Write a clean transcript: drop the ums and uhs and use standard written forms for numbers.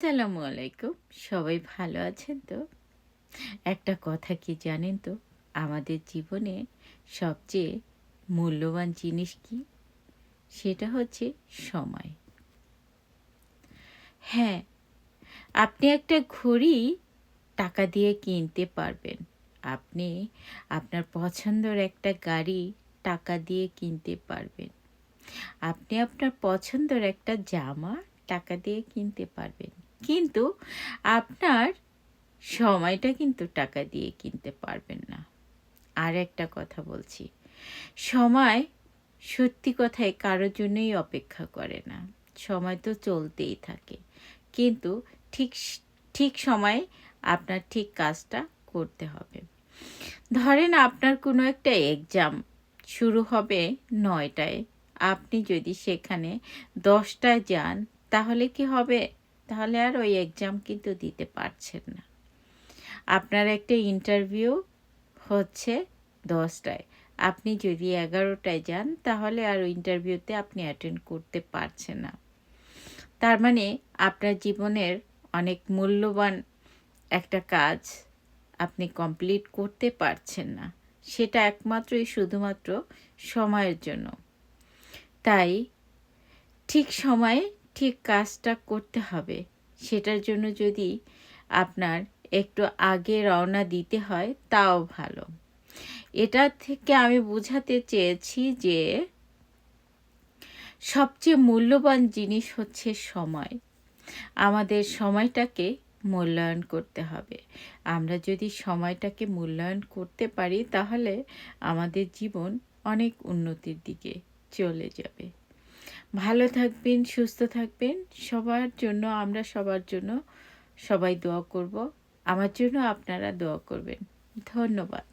আসসালামু আলাইকুম। সবাই ভালো আছেন তো? একটা কথা কি জানেন তো? আমাদের জীবনে সবচেয়ে মূল্যবান জিনিস কি? সেটা হচ্ছে সময়। হ্যাঁ, আপনি একটা ঘড়ি টাকা দিয়ে কিনতে পারবেন। আপনি আপনার পছন্দের একটা গাড়ি টাকা দিয়ে কিনতে পারবেন। আপনি আপনার পছন্দের একটা জামা টাকা দিয়ে কিনতে পারবেন। কিন্তু আপনার সময়টা কিন্তু টাকা দিয়ে কিনতে পারবেন না। আর একটা কথা বলছি, সময় সত্যি কথায় কারোর জন্যই অপেক্ষা করে না। সময় তো চলতেই থাকে। কিন্তু ঠিক ঠিক সময়ে আপনার ঠিক কাজটা করতে হবে। ধরেন আপনার কোনো একটা এক্সাম শুরু হবে ৯টায়। আপনি যদি সেখানে ১০টায় যান তাহলে কি হবে? তাহলে আর ওই এক্সাম কিন্তু দিতে পারছেন না। আপনার একটা ইন্টারভিউ হচ্ছে ১০টায়। আপনি যদি ১১টায় যান তাহলে আর ওই ইন্টারভিউতে আপনি অ্যাটেন্ড করতে পারছেন না। তার মানে আপনার জীবনের অনেক মূল্যবান একটা কাজ আপনি কমপ্লিট করতে পারছেন না। সেটা একমাত্রই শুধুমাত্র সময়ের জন্য। তাই ঠিক সময়ে ঠিক কাজটা করতে হবে। সেটার জন্য যদি আপনার একটু আগে রওনা দিতে হয় তাও ভালো। এটা থেকে আমি বোঝাতে চেয়েছি যে সবচেয়ে মূল্যবান জিনিস হচ্ছে সময়। আমাদের সময়টাকে মূল্যায়ন করতে হবে। আমরা যদি সময়টাকে মূল্যায়ন করতে পারি তাহলে আমাদের জীবন অনেক উন্নতির দিকে চলে যাবে। ভালো থাকবেন, সুস্থ থাকবেন। সবার জন্য আমরা সবার জন্য সবাই দোয়া করব। আমার জন্য আপনারা দোয়া করবেন। ধন্যবাদ।